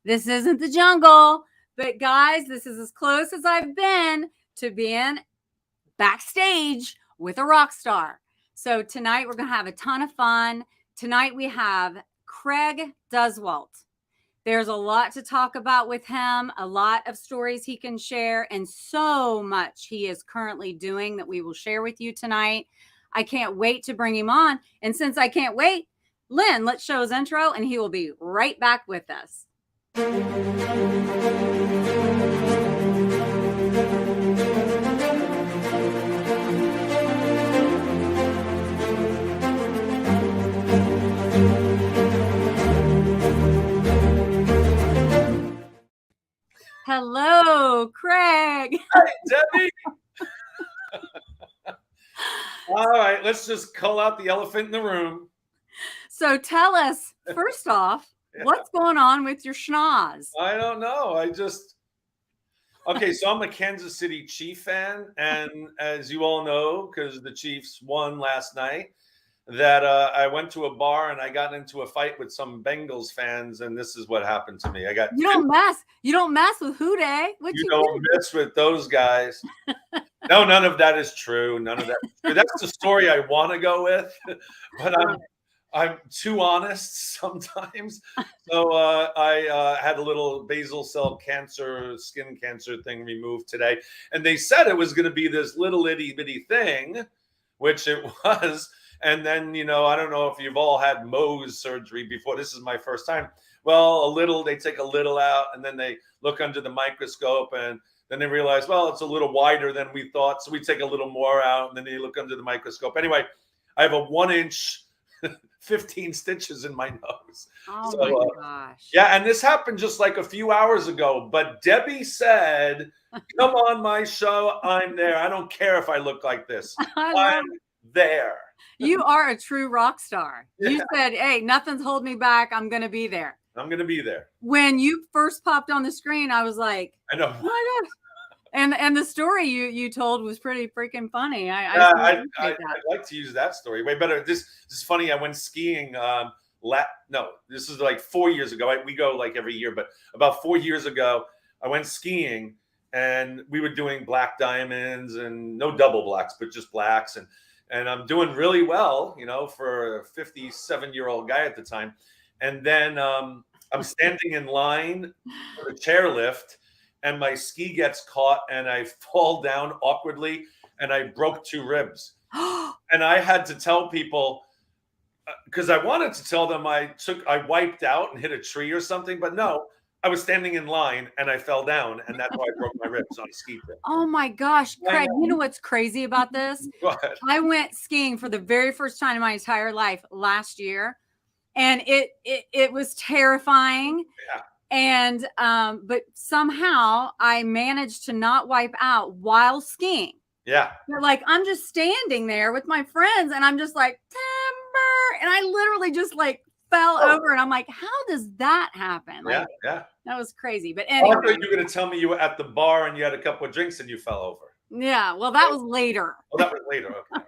This isn't the jungle, but guys, this is as close as I've been to being backstage with a rock star. So tonight we're going to have a ton of fun. Tonight we have Craig Duswalt. There's a lot to talk about with him, a lot of stories he can share, and so much he is currently doing that we will share with you tonight. I can't wait to bring him on. And since I can't wait, Lynn, let's show his intro, and he will be right back with us. Hello, Craig. Hi, Debbie. All right, let's just call out the elephant in the room. So tell us, first off, what's going on with your schnoz? I don't know. Okay, so I'm a Kansas City Chief fan. And as you all know, because the Chiefs won last night, that I went to a bar and I got into a fight with some Bengals fans, and this is what happened to me. You don't mess with who dey? You don't mess with those guys. No, none of that is true. None of that is true. That's the story I want to go with, but I'm too honest sometimes. So I had a little basal cell cancer, skin cancer thing removed today, and they said it was going to be this little itty bitty thing, which it was. And then, I don't know if you've all had Mohs surgery before. This is my first time. Well, they take a little out, and then they look under the microscope, and then they realize, well, it's a little wider than we thought. So we take a little more out, and then they look under the microscope. Anyway, I have a 1-inch, 15 stitches in my nose. Oh, so, my gosh. Yeah, and this happened just like a few hours ago. But Debbie said, come on my show. I'm there. I don't care if I look like this. I'm there. You are a true rock star. Yeah. You said, hey, nothing's holding me back. I'm going to be there. I'm going to be there. When you first popped on the screen, I was like, I know. Oh my gosh. And the story you told was pretty freaking funny. I'd like to use that story. Way better. This is funny. I went skiing. This is like 4 years ago. We go like every year, but about 4 years ago, I went skiing, and we were doing black diamonds and no double blacks, but just blacks. And I'm doing really well, for a 57-year-old guy at the time. And then I'm standing in line for the chairlift, and my ski gets caught, and I fall down awkwardly, and I broke 2 ribs. And I had to tell people, because I wanted to tell them I wiped out and hit a tree or something, but no. I was standing in line and I fell down, and that's why I broke my ribs on a ski trip. Oh my gosh, Craig, you know what's crazy about this? Go ahead. I went skiing for the very first time in my entire life last year, and it was terrifying. Yeah. And but somehow I managed to not wipe out while skiing. Yeah. But like I'm just standing there with my friends, and I'm just like, timber, and I literally just like fell over, and I'm like, how does that happen? Like, yeah. That was crazy. But anyway, I thought you were going to tell me you were at the bar and you had a couple of drinks and you fell over. Yeah, well, that was later. Oh, that was later. Okay.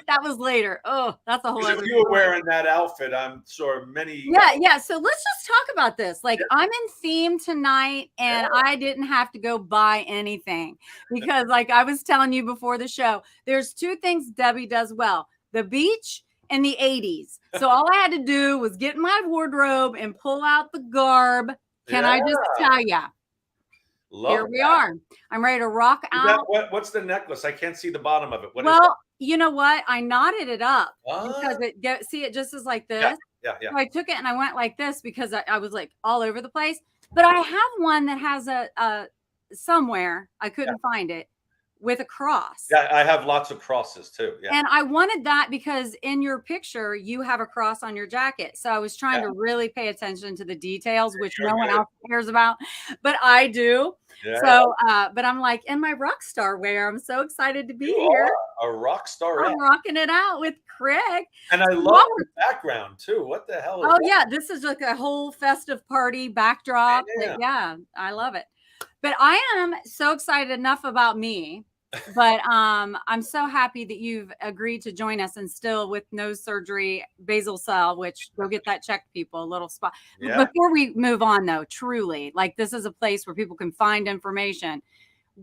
That was later. Oh, that's a whole other. If you were wearing that outfit, I'm sure many. Yeah. So let's just talk about this. Like, I'm in theme tonight, and I didn't have to go buy anything because, like I was telling you before the show, there's 2 things Debbie does well: the beach and the 80s. So all I had to do was get in my wardrobe and pull out the garb. Can I just tell you? Here we are. I'm ready to rock out. What's the necklace? I can't see the bottom of it. What is it? You know what? I knotted it up because it just is like this. Yeah. So I took it and I went like this because I was like all over the place. But I have one that has a somewhere I couldn't find it with a cross. Yeah, I have lots of crosses too. Yeah. And I wanted that because in your picture, you have a cross on your jacket. So I was trying to really pay attention to the details, which no one else cares about, but I do. Yeah. So, but I'm like in my rock star wear. I'm so excited to be here. A rock star. I'm rocking it out with Craig. And I love the background too. What the hell is that? Yeah. This is like a whole festive party backdrop. Yeah, I love it. But I am so excited enough about me But I'm so happy that you've agreed to join us, and still with nose surgery, basal cell, which go get that checked, people, a little spot. Yeah. Before we move on though, truly, like, this is a place where people can find information.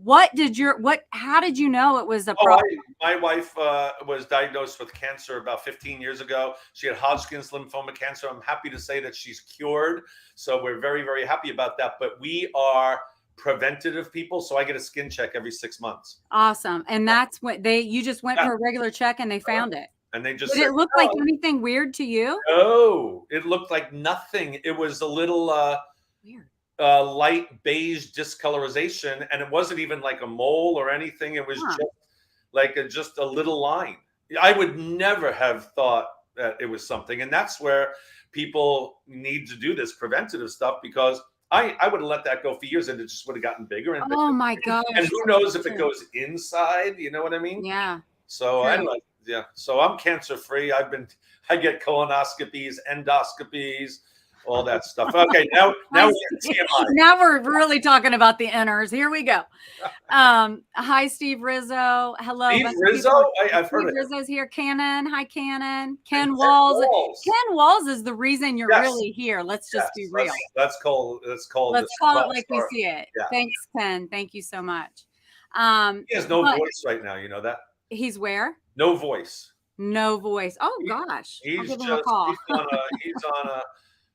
How did you know it was a problem? My wife was diagnosed with cancer about 15 years ago. She had Hodgkin's lymphoma cancer. I'm happy to say that she's cured. So we're very, very happy about that. But we are preventative people. So I get a skin check every 6 months. Awesome. And that's what you just went for a regular check and they found it. And they just Did it look like anything weird to you? No, it looked like nothing. It was a little weird. Light beige discolorization, and it wasn't even like a mole or anything. It was just like just a little line. I would never have thought that it was something, and that's where people need to do this preventative stuff, because I would have let that go for years, and it just would have gotten bigger and bigger. Oh my gosh! And who knows if it goes inside? You know what I mean? Yeah. So anyway, yeah. So I'm cancer free. I get colonoscopies, endoscopies, all that stuff. Okay, now we're really talking about the inners. Here we go. Hi, Steve Rizzo. Hello, Steve Rizzo. I've heard Steve Rizzo's here. Cannon. Hi, Cannon. Ken Walls. Ken Walls is the reason you're really here. Let's just be real. Let's call it like we see it. Yeah. Thanks, Ken. Thank you so much. He has no voice right now. You know that? He's where? No voice. No voice. Oh gosh. He's just he's on a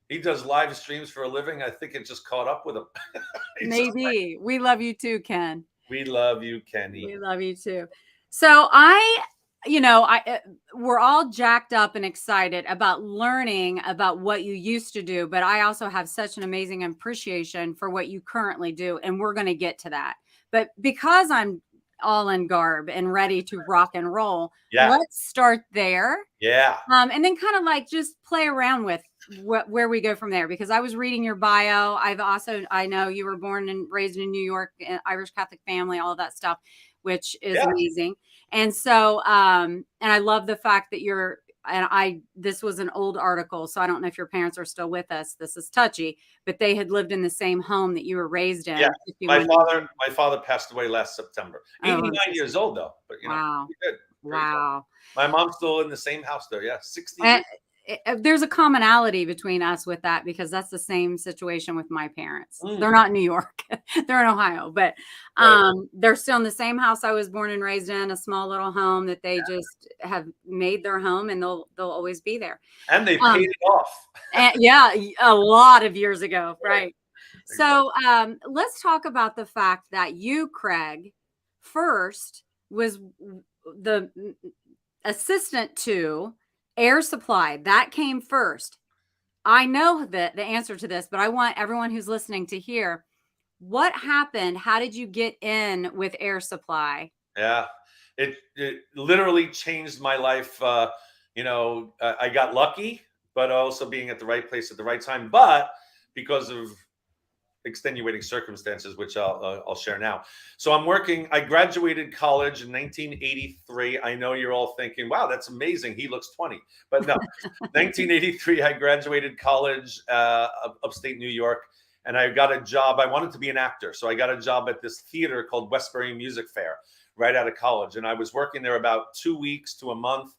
he does live streams for a living. I think it just caught up with him. Maybe. We love you too, Ken. We love you, Kenny. We love you too. So we're all jacked up and excited about learning about what you used to do, but I also have such an amazing appreciation for what you currently do, and we're going to get to that. But because I'm all in garb and ready to rock and roll, let's start there. Yeah. And then kind of like just play around with where we go from there, because I was reading your bio. I know you were born and raised in New York, Irish Catholic family, all of that stuff, which is amazing. And so, and I love the fact that this was an old article, so I don't know if your parents are still with us. This is touchy, but they had lived in the same home that you were raised in. Yeah. My father passed away last September. 89 years old though, but wow. Good. Wow. My mom's still in the same house though. Yeah. 60 years. There's a commonality between us with that, because that's the same situation with my parents. Mm. They're not in New York. They're in Ohio, but they're still in the same house I was born and raised in, a small little home that they just have made their home, and they'll always be there. And they paid it off. A lot of years ago. Right. So let's talk about the fact that you, Craig, first was the assistant to Air Supply. That came first. I know that the answer to this, but I want everyone who's listening to hear what happened. How did you get in with Air Supply? Yeah, it literally changed my life. I got lucky, but also being at the right place at the right time. But because of extenuating circumstances, which I'll share now. So I graduated college in 1983. I know you're all thinking, wow, that's amazing. He looks 20, but no, 1983, I graduated college, upstate New York, and I got a job. I wanted to be an actor. So I got a job at this theater called Westbury Music Fair right out of college. And I was working there about 2 weeks to a month.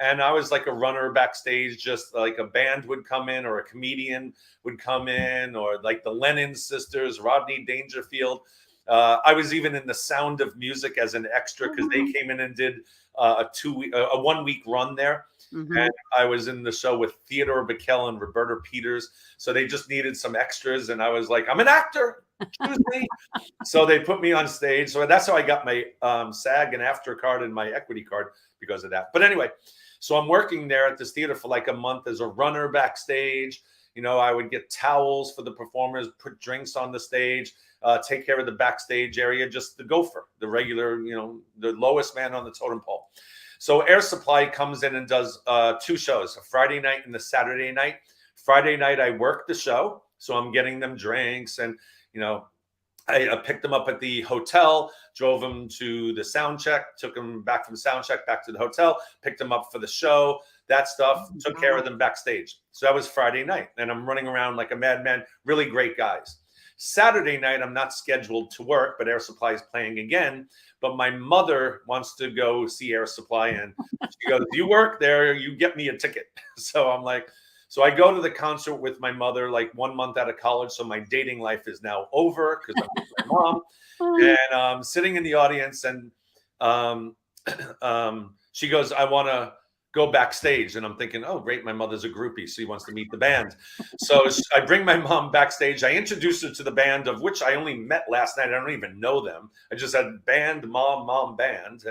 And I was like a runner backstage, just like a band would come in, or a comedian would come in, or like the Lennon sisters, Rodney Dangerfield. I was even in The Sound of Music as an extra, because they came in and did a 1 week run there. Mm-hmm. And I was in the show with Theodore Bickel and Roberta Peters. So they just needed some extras. And I was like, I'm an actor. Choose me. So they put me on stage. So that's how I got my SAG and AFTRA card and my equity card, because of that. But anyway, so I'm working there at this theater for like a month as a runner backstage. I would get towels for the performers, put drinks on the stage, take care of the backstage area, just the gopher, the regular, the lowest man on the totem pole. So Air Supply comes in and does 2 shows, a Friday night and a Saturday night. Friday night, I work the show. So I'm getting them drinks, and, I picked them up at the hotel, drove them to the sound check, took them back from sound check back to the hotel, picked them up for the show, that stuff, took care of them backstage. So that was Friday night, and I'm running around like a madman, really great guys. Saturday night, I'm not scheduled to work, but Air Supply is playing again. But my mother wants to go see Air Supply, and she goes, "You work there, you get me a ticket." So I'm like, so I go to the concert with my mother like 1 month out of college. So my dating life is now over because I'm with my mom. And sitting in the audience, and she goes, "I want to go backstage." And I'm thinking, oh, great, my mother's a groupie. She wants to meet the band. So I bring my mom backstage. I introduced her to the band, of which I only met last night. I don't even know them. I just had band, mom, band.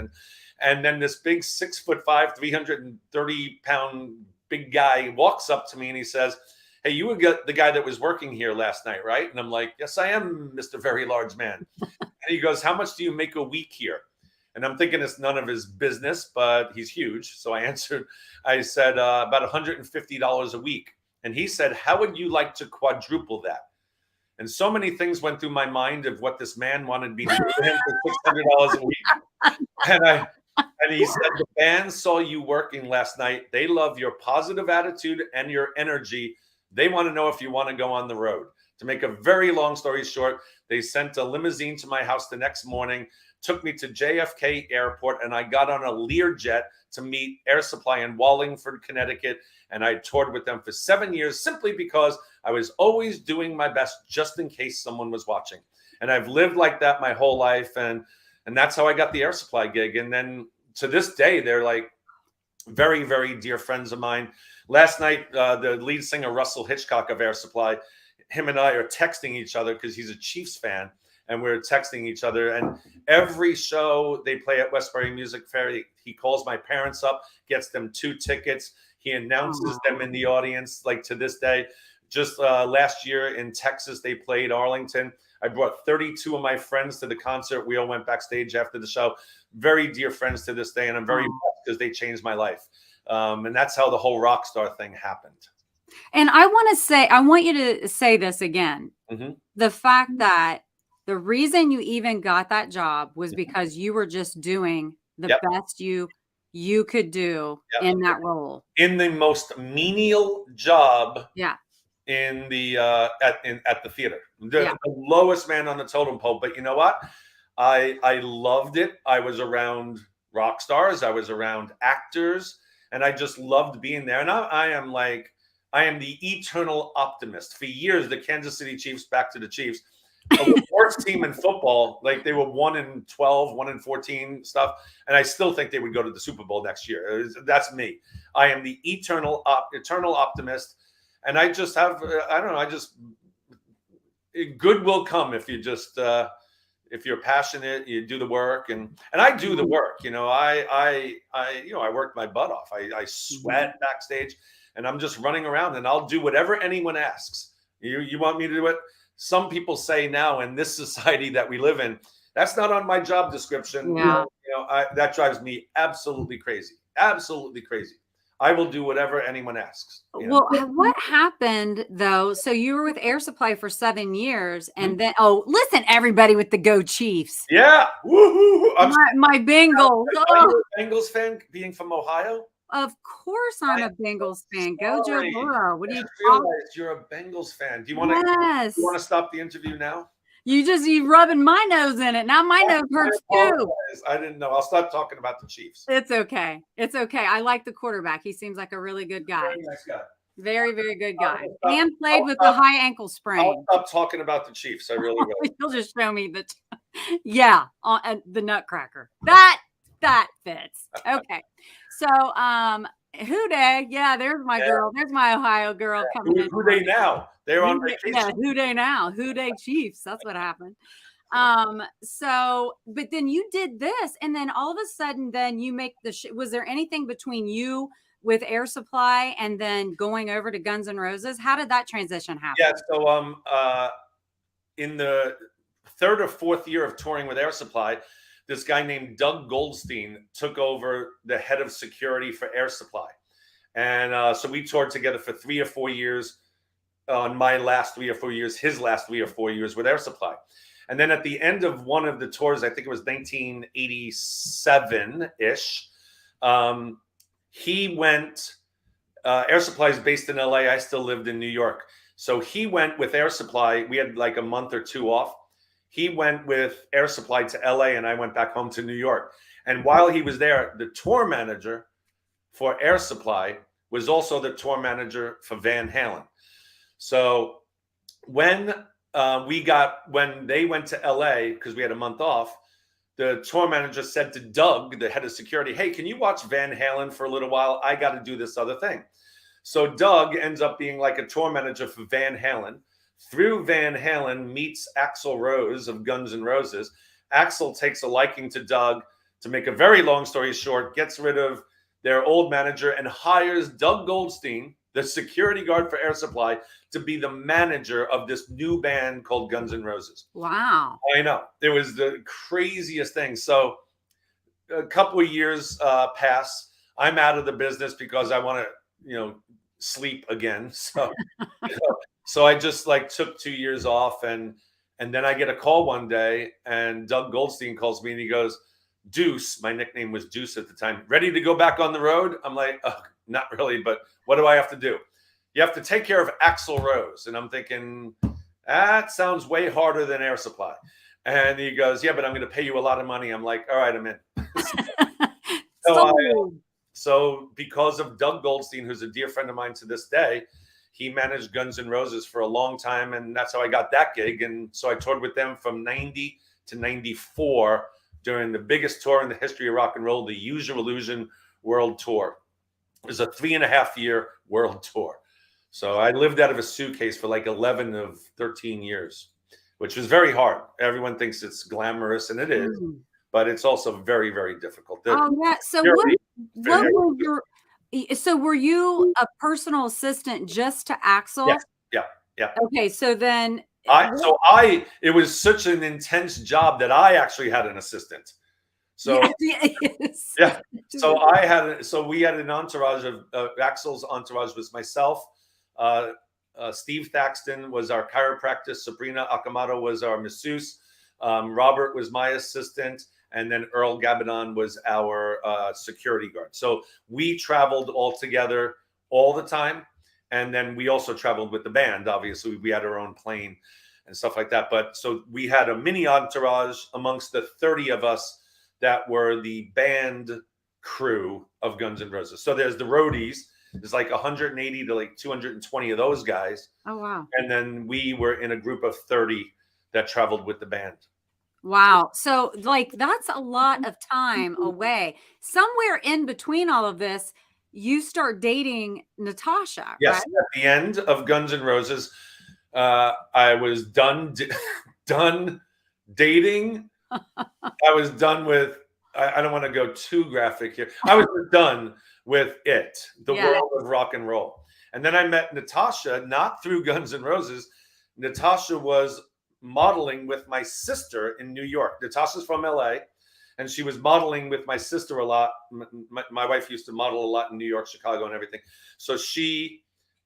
And then this big 6'5", 330-pound big guy walks up to me and he says, "Hey, you were the guy that was working here last night, right?" And I'm like, "Yes, I am, Mr. Very Large Man." And he goes, "How much do you make a week here?" And I'm thinking it's none of his business, but he's huge. So I answered, I said, about $150 a week. And he said, "How would you like to quadruple that?" And so many things went through my mind of what this man wanted me to do for him for $600 a week. And he said, "The band saw you working last night. They love your positive attitude and your energy. They want to know if you want to go on the road." To make a very long story short, they sent a limousine to my house the next morning, took me to JFK Airport, and I got on a Learjet to meet Air Supply in Wallingford, Connecticut. And I toured with them for 7 years simply because I was always doing my best just in case someone was watching. And I've lived like that my whole life. And that's how I got the Air Supply gig. And then to this day, they're like very, very dear friends of mine. Last night, the lead singer, Russell Hitchcock of Air Supply, him and I are texting each other because he's a Chiefs fan. And we're texting each other. And every show they play at Westbury Music Fair, he calls my parents up, gets them 2 tickets. He announces them in the audience, like to this day. Just last year in Texas, they played Arlington. I brought 32 of my friends to the concert. We all went backstage after the show. Very dear friends to this day. And I'm very blessed because they changed my life. And that's how the whole RockStar thing happened. And I want you to say this again. Mm-hmm. The fact that the reason you even got that job was because you were just doing the best you could do in that role. In the most menial job in the at the theater. The lowest man on the totem pole. But you know what? I loved it. I was around rock stars. I was around actors. And I just loved being there. And I am the eternal optimist. For years, the Kansas City Chiefs, back to the Chiefs, the worst team in football, like they were 1-12, 1-14 stuff, and I still think they would go to the Super Bowl next year. That's me. I am the eternal optimist, and I just have good will come if you just if you're passionate, you do the work, and I do the work. I work my butt off. I sweat backstage, and I'm just running around, and I'll do whatever anyone asks. You want me to do it? Some people say now in this society that we live in, that's not on my job description. Yeah. That drives me absolutely crazy. Absolutely crazy. I will do whatever anyone asks. Well, what happened though? So you were with Air Supply for 7 years, and then listen, everybody with the Go Chiefs. Yeah, woohoo! My Bengals. Are you a Bengals fan, being from Ohio? Of course, I'm a Bengals fan. Go Joe Burrow. What do you realize you're a Bengals fan? Do you want to stop the interview now? You rubbing my nose in it. Now my nose hurts too. I didn't know. I'll stop talking about the Chiefs. It's okay. It's okay. I like the quarterback. He seems like a really good guy. Very nice guy. Very, very good guy. And played with a high ankle sprain. I'll stop talking about the Chiefs. I really will. You'll just show me the Nutcracker. That fits. Okay. So, Who Dey? Yeah, there's my girl. There's my Ohio girl coming in. Who Dey now? They're on vacation. Yeah, Who Dey now? Who Dey Chiefs. That's what happened. So, but then you did this, and then all of a sudden, then you make was there anything between you with Air Supply and then going over to Guns N' Roses? How did that transition happen? Yeah. So, in the 3rd or 4th year of touring with Air Supply, this guy named Doug Goldstein took over the head of security for Air Supply. And so we toured together for 3 or 4 years on my last 3 or 4 years, his last 3 or 4 years with Air Supply. And then at the end of one of the tours, I think it was 1987-ish, he went, Air Supply is based in LA. I still lived in New York. So he went with Air Supply. We had like a month or two off. He went with Air Supply to LA, and I went back home to New York. And while he was there, the tour manager for Air Supply was also the tour manager for Van Halen. So when they went to LA, because we had a month off, the tour manager said to Doug, the head of security, hey, can you watch Van Halen for a little while? I got to do this other thing. So Doug ends up being like a tour manager for Van Halen. Through Van Halen meets Axl Rose of Guns N' Roses. Axl takes a liking to Doug. To make a very long story short, gets rid of their old manager and hires Doug Goldstein, the security guard for Air Supply, to be the manager of this new band called Guns N' Roses. Wow. I know. It was the craziest thing. So a couple of years pass. I'm out of the business because I want to, sleep again. So I just like took 2 years off, and then I get a call one day, and Doug Goldstein calls me and he goes, Deuce, my nickname was Deuce at the time, ready to go back on the road? I'm like, oh, not really, but what do I have to do? You have to take care of Axl Rose. And I'm thinking, that sounds way harder than Air Supply. And he goes, yeah, but I'm going to pay you a lot of money. I'm like, all right, I'm in. So because of Doug Goldstein, who's a dear friend of mine to this day, he managed Guns N' Roses for a long time, and that's how I got that gig. And so I toured with them from 90 to 94 during the biggest tour in the history of rock and roll, the Use Your Illusion World Tour. It was a 3.5-year world tour. So I lived out of a suitcase for like 11 of 13 years, which was very hard. Everyone thinks it's glamorous, and it is, but it's also very, very difficult. Oh, yeah. So so were you a personal assistant just to Axl? Yeah. Okay, so then it was such an intense job that I actually had an assistant. So yes. Yeah. So we had an entourage of Axl's entourage was myself. Steve Thaxton was our chiropractor. Sabrina Akamoto was our masseuse. Robert was my assistant. And then Earl Gabadon was our security guard. So we traveled all together all the time. And then we also traveled with the band. Obviously, we had our own plane and stuff like that. But so we had a mini entourage amongst the 30 of us that were the band crew of Guns N' Roses. So there's the roadies. There's like 180 to like 220 of those guys. Oh, wow. And then we were in a group of 30 that traveled with the band. Wow. So like that's a lot of time away. Somewhere in between all of this, you start dating Natasha. Yes. Right? At the end of Guns N' Roses, I was done dating. I was done with, I don't want to go too graphic here. I was done with the world of rock and roll. And then I met Natasha, not through Guns N' Roses. Natasha was modeling with my sister in New York. Natasha's from LA, and she was modeling with my sister a lot. My wife used to model a lot in New York, Chicago, and everything. So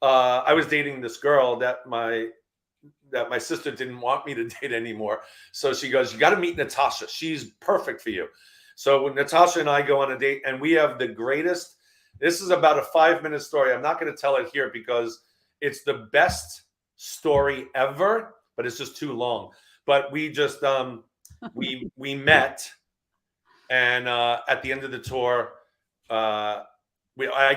I was dating this girl that my sister didn't want me to date anymore. So she goes, you got to meet Natasha. She's perfect for you. So when Natasha and I go on a date, and we have the greatest, this is about a 5-minute story. I'm not going to tell it here because it's the best story ever, but it's just too long. But we just, we met, and at the end of the tour, I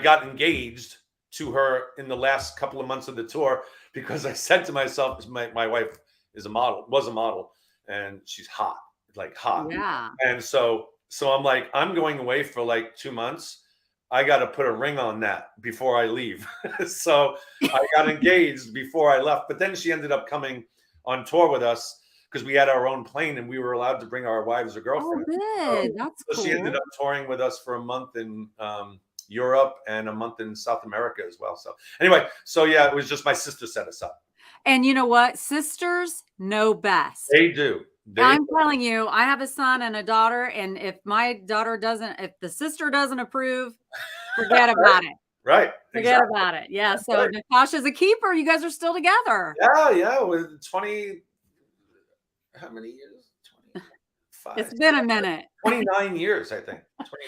got engaged to her in the last couple of months of the tour because I said to myself, my wife was a model, and she's hot. Yeah. And so I'm like, I'm going away for like 2 months. I got to put a ring on that before I leave. So I got engaged before I left, but then she ended up coming on tour with us because we had our own plane and we were allowed to bring our wives or girlfriends. Oh, good. That's cool. So she ended up touring with us for a month in Europe and a month in South America as well. So anyway, it was just my sister set us up. And you know what? Sisters know best. They do. I'm telling you, I have a son and a daughter, and if if the sister doesn't approve, forget about it. Right. Forget about it. Yeah. So Natasha's a keeper. You guys are still together. Yeah. With 20, how many years? It's been a minute. 29 years, I think.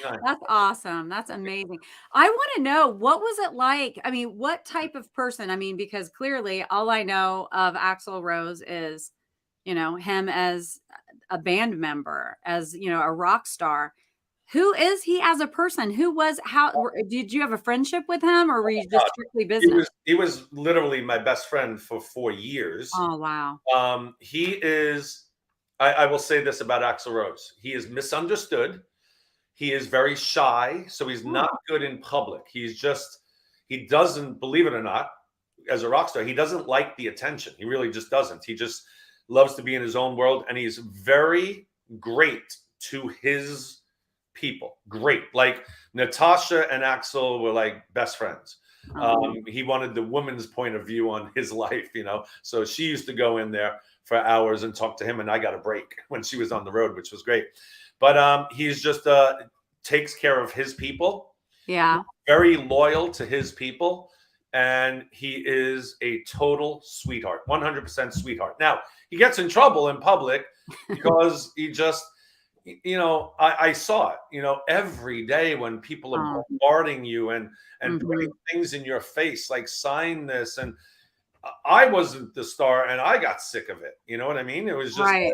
29. That's awesome. That's amazing. I want to know, what was it like? I mean, what type of person? I mean, because clearly all I know of Axl Rose is, him as a band member, as, a rock star. Who is he as a person? Did you have a friendship with him, or were you just strictly business? He was literally my best friend for 4 years. Oh, wow. He is, I will say this about Axl Rose. He is misunderstood. He is very shy, so he's not good in public. He doesn't, believe it or not, as a rock star, he doesn't like the attention. He really just doesn't. He just loves to be in his own world, and he's very great to his people. Great. Like Natasha and Axl were like best friends. He wanted the woman's point of view on his life, so she used to go in there for hours and talk to him, and I got a break when she was on the road, which was great. But he's just takes care of his people. Yeah. Very loyal to his people. And he is a total sweetheart, 100% sweetheart. Now, he gets in trouble in public because he just, I saw it, every day when people are bombarding you and putting things in your face, like sign this. And I wasn't the star and I got sick of it. You know what I mean? It was just right.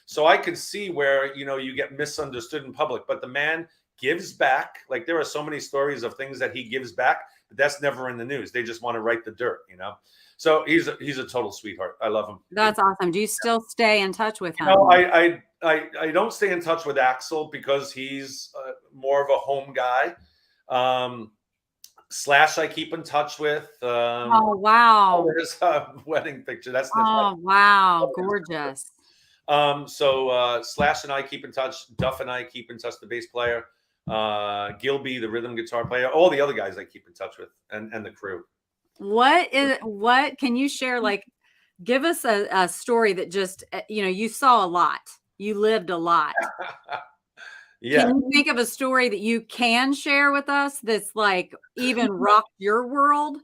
So I could see where, you get misunderstood in public, but the man gives back. Like there are so many stories of things that he gives back, but that's never in the news. They just want to write the dirt, So he's a total sweetheart. I love him. That's awesome. Do you still stay in touch with him? I don't stay in touch with Axl because he's more of a home guy. Slash I keep in touch with. Oh, wow. There's a wedding picture. That's wow. Gorgeous. So Slash and I keep in touch. Duff and I keep in touch, the bass player. Gilby, the rhythm guitar player. All the other guys I keep in touch with, and the crew. What can you share? Like, give us a story that just, you saw a lot. You lived a lot. Yeah. Can you think of a story that you can share with us that's like even rocked your world?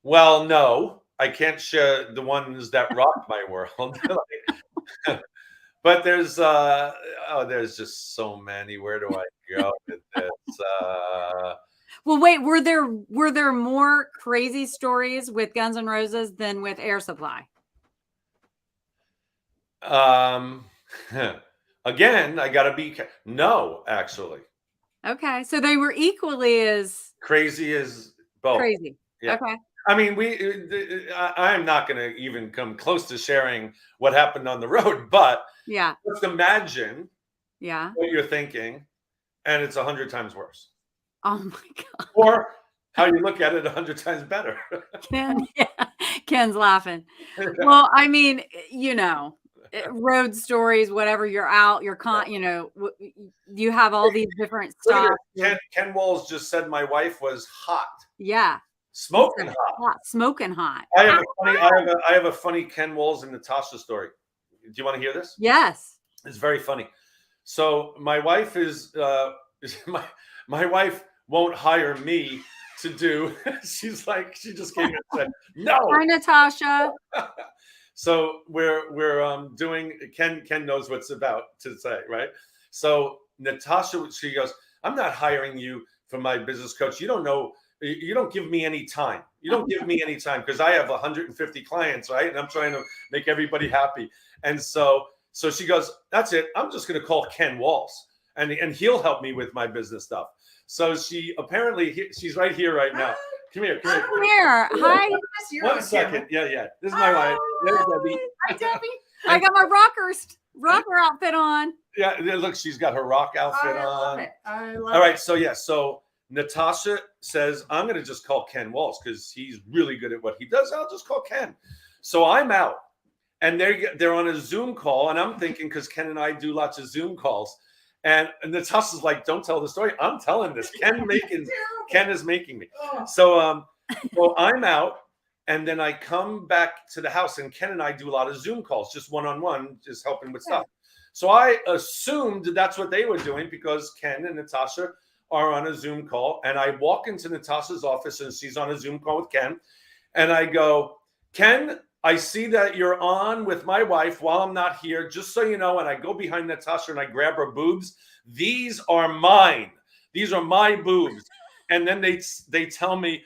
Well, no, I can't share the ones that rocked my world. But there's just so many. Where do I go with this? Well, wait, were there more crazy stories with Guns N' Roses than with Air Supply? Again, I gotta be no, actually. Okay, so they were equally as crazy as both. Crazy. Yeah. Okay. I mean, I'm not going to even come close to sharing what happened on the road, but yeah, just imagine what you're thinking, and it's 100 times worse. Oh my God. Or how you look at it 100 times better. Ken's laughing. Well, I mean, road stories, whatever, you're out, you have all these different stuff. Ken Walls just said my wife was hot. Yeah. Smoking hot. Smoking hot. I have a funny Ken Walls and Natasha story. Do you want to hear this? Yes. It's very funny. So my wife is my wife won't hire me to do. She's like, she just came in and said, no. Hi, Natasha. So we're doing, Ken knows what's about to say, right? So Natasha, she goes, I'm not hiring you for my business coach. You don't know. You don't give me any time. You don't give me any time because I have 150 clients, right? And I'm trying to make everybody happy. And so she goes, that's it. I'm just going to call Ken Walls and he'll help me with my business stuff. So she's right here right now. Come here. Hi. 1 second. Yeah. This is my wife. There's Debbie. Hi, Debbie. I got my rocker outfit on. Yeah, look, she's got her rock outfit on. Love it. I love All right, so Natasha says, I'm going to just call Ken Walls because he's really good at what he does. I'll just call Ken. So I'm out, and they're on a Zoom call, and I'm thinking, because Ken and I do lots of Zoom calls, and Natasha's like, don't tell the story. I'm telling this. Ken is making me. So I'm out, and then I come back to the house, and Ken and I do a lot of Zoom calls, just one-on-one, just helping with stuff. So I assumed that's what they were doing because Ken and Natasha are on a Zoom call, and I walk into Natasha's office and she's on a Zoom call with Ken, and I go, Ken, I see that you're on with my wife while I'm not here. Just so you know, and I go behind Natasha and I grab her boobs. These are mine. These are my boobs. And then they tell me,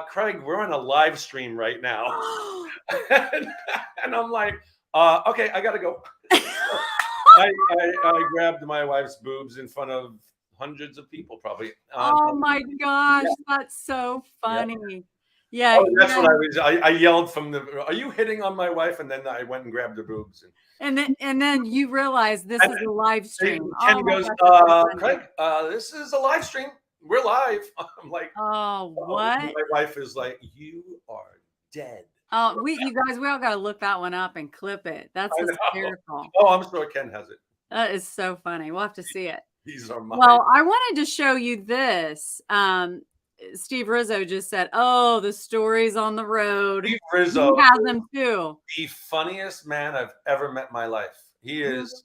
Craig, we're on a live stream right now. and I'm like, okay, I gotta go. I grabbed my wife's boobs in front of hundreds of people, probably. Oh my gosh, that's so funny. Yeah, oh, that's what I was. I yelled from the. Are you hitting on my wife? And then I went and grabbed her boobs. And then you realize this is a live stream. Ken goes, Craig, this is a live stream. We're live. I'm like, oh, what? My wife is like, you are dead. Oh, you guys, we all got to look that one up and clip it. That's hysterical. Oh, I'm sure Ken has it. That is so funny. We'll have to see it. These are mine. Well, I wanted to show you this. Steve Rizzo just said, "Oh, the stories on the road." Steve Rizzo has them too. The funniest man I've ever met in my life. He is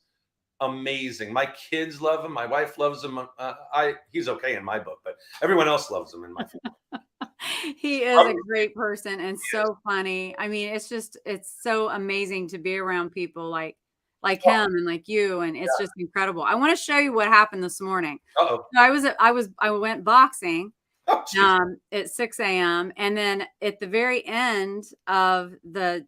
amazing. My kids love him. My wife loves him. He's okay in my book, but everyone else loves him in my book. He is a great person and so funny. I mean, it's so amazing to be around people like him and like you, and it's just incredible. I want to show you what happened this morning. So I went boxing Oh, at 6 a.m. and then at the very end of the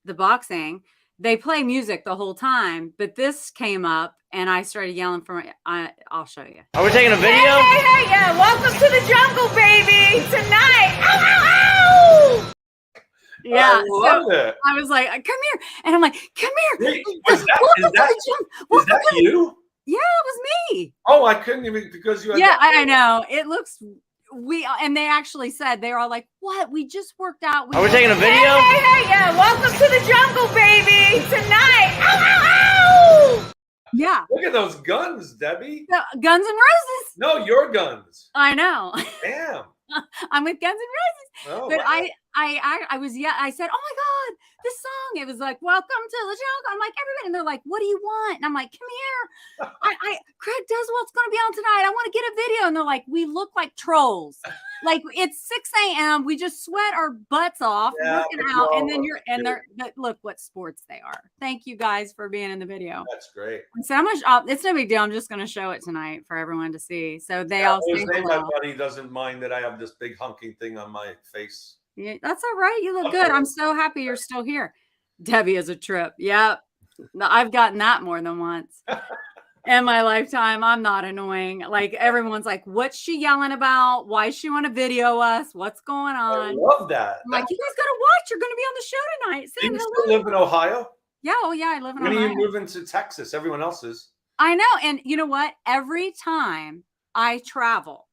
boxing, they play music the whole time, but this came up and I started yelling I'll show you. Are we taking a video? Hey, yeah. Welcome to the jungle, baby. Tonight. Ow, ow, ow. Yeah. I love it. I was like, come here. And I'm like, come here. Wait, is that you? Yeah, it was me. Oh, I couldn't even because you had I know. It looks and they actually said, they were all like, what? We just worked out. Are we taking a video? Hey, yeah. Welcome to the jungle, baby. Tonight. Ow, ow, ow. Yeah. Look at those guns, Debbie. Guns N' Roses. No, your guns. I know. Damn. I'm with Guns N' Roses. Oh, but wow. I said, oh my God, this song. It was like, welcome to the jungle. I'm like, everybody. And they're like, what do you want? And I'm like, come here. Craig Duswalt's going to be on tonight. I want to get a video. And they're like, we look like trolls. Like it's 6 a.m. We just sweat our butts off working out. And then but look what sports they are. Thank you guys for being in the video. That's great. So it's no big deal. I'm just going to show it tonight for everyone to see. So they all say my buddy doesn't mind that I have this big hunking thing on my face. Yeah, that's all right. You look good. I'm so happy you're still here. Debbie is a trip. Yep. I've gotten that more than once in my lifetime. I'm not annoying. Like everyone's like, what's she yelling about? Why does she want to video us? What's going on? I love that. I'm like, you guys got to watch. You're going to be on the show tonight. Do you still live in Ohio? Yeah. Oh yeah. I live in Ohio. When are you moving to Texas? Everyone else is. I know. And you know what? Every time I travel,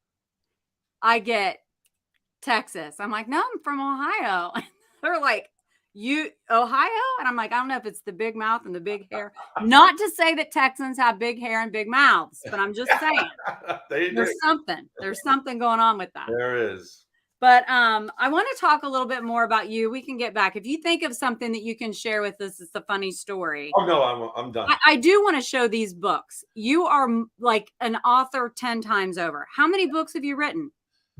I get Texas. I'm like, no, I'm from Ohio. They're like, you Ohio? And I'm like, I don't know if it's the big mouth and the big hair. Not to say that Texans have big hair and big mouths, but I'm just saying there's something going on with that. There is. But I want to talk a little bit more about you. We can get back. If you think of something that you can share with us, it's a funny story. Oh no, I'm done. I do want to show these books. You are like an author 10 times over. How many books have you written?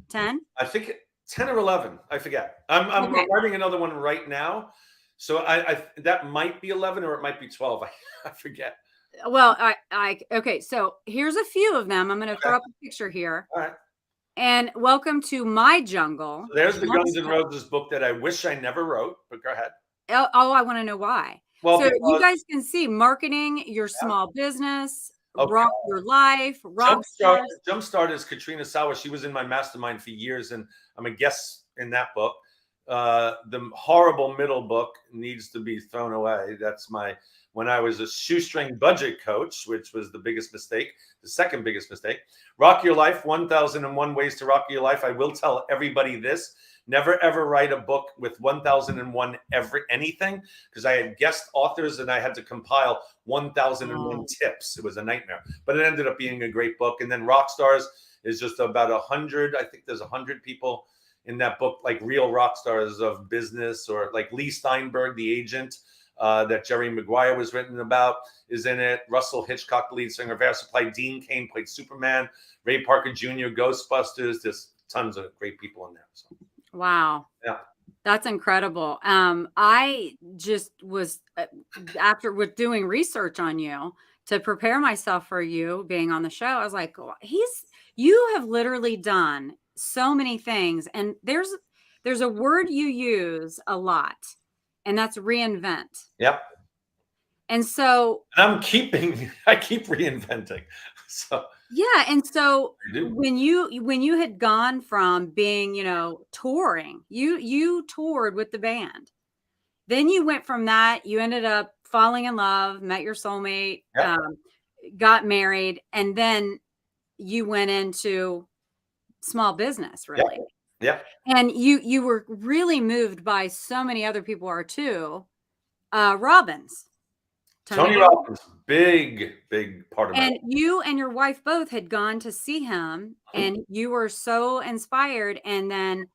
10? I think 10 or 11. I forget. I'm writing another one right now. So I that might be 11 or it might be 12. I forget. Well, okay. So here's a few of them. I'm going to throw up a picture here. All right. And welcome to my jungle. So there's the Guns N' Roses book that I wish I never wrote, but go ahead. Oh, I want to know why. Well, so you guys can see marketing your small business, rock your life, RockStar. Jumpstart is Katrina Sawa. She was in my mastermind for years, and I'm a guest in that book. The horrible middle book needs to be thrown away. That's when I was a shoestring budget coach, which was the biggest mistake, the second biggest mistake. Rock Your Life, 1001 Ways to Rock Your Life. I will tell everybody this. Never, ever write a book with 1001 anything, because I had guest authors and I had to compile 1001 tips. It was a nightmare, but it ended up being a great book. And then Rockstars is just about 100. I think there's 100 people in that book, like real rock stars of business, or like Lee Steinberg, the agent that Jerry Maguire was written about, is in it. Russell Hitchcock, the lead singer of Air Supply. Dean Cain played Superman. Ray Parker Jr., Ghostbusters. There's tons of great people in there. So. Wow. Yeah. That's incredible. I just was after with doing research on you to prepare myself for you being on the show. I was like, "Oh, you have literally done so many things, and there's a word you use a lot, and that's reinvent. Yep. And so And I keep reinventing. So yeah, and so I do. when you had gone from being, touring, you toured with the band. Then you went from that, you ended up falling in love, met your soulmate, Yep. got married, and then you went into small business, Yep. really. Yep. And you were really moved by so many other people are too. Robbins. Tony Robbins, big part of my And life. you and your wife both had gone to see him, and you were so inspired, and then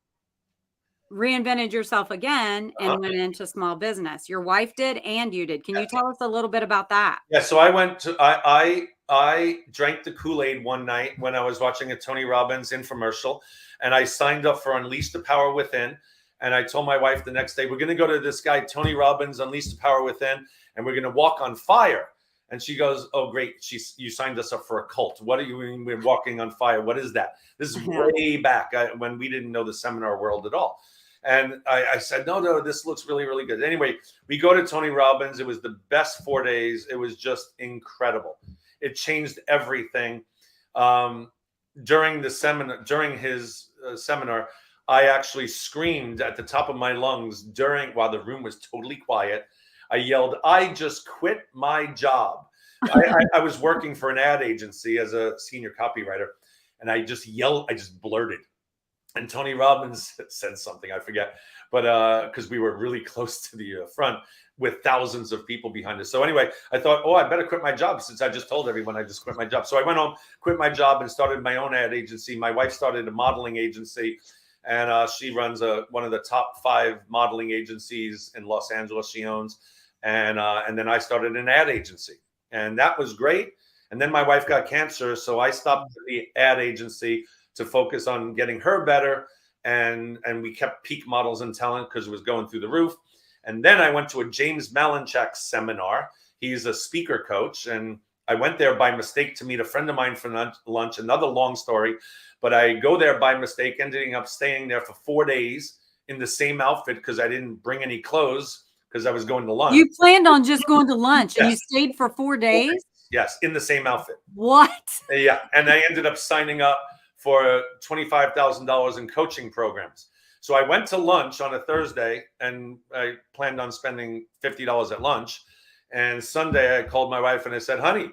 reinvented yourself again and went into small business. Your wife did and you did. Can you tell us a little bit about that? Yeah, so I drank the Kool-Aid one night when I was watching a Tony Robbins infomercial, and I signed up for Unleash the Power Within. And I told my wife the next day, we're going to go to this guy, Tony Robbins, Unleash the Power Within, and we're going to walk on fire. And she goes, oh, great. You signed us up for a cult. What do you mean we're walking on fire? What is that? This is way back when we didn't know the seminar world at all. And I said, no, this looks really, really good. Anyway, we go to Tony Robbins. It was the best 4 days. It was just incredible. It changed everything. During his seminar, I actually screamed at the top of my lungs while the room was totally quiet. I yelled, I just quit my job. I was working for an ad agency as a senior copywriter, and I just yelled, I just blurted. And Tony Robbins said something, I forget, but because we were really close to the front with thousands of people behind us. So anyway, I thought, I better quit my job since I just told everyone I just quit my job. So I went home, quit my job, and started my own ad agency. My wife started a modeling agency, and she runs one of the top 5 modeling agencies in Los Angeles she owns. And then I started an ad agency, and that was great. And then my wife got cancer, so I stopped the ad agency to focus on getting her better. And we kept Peak Models and Talent because it was going through the roof. And then I went to a James Malinchak seminar. He's a speaker coach. And I went there by mistake to meet a friend of mine for lunch. Another long story. But I go there by mistake, ending up staying there for 4 days in the same outfit because I didn't bring any clothes because I was going to lunch. You planned on just going to lunch and you stayed for 4 days? Yes, in the same outfit. What? Yeah. And I ended up signing up for $25,000 in coaching programs. So I went to lunch on a Thursday, and I planned on spending $50 at lunch. And Sunday I called my wife and I said, honey,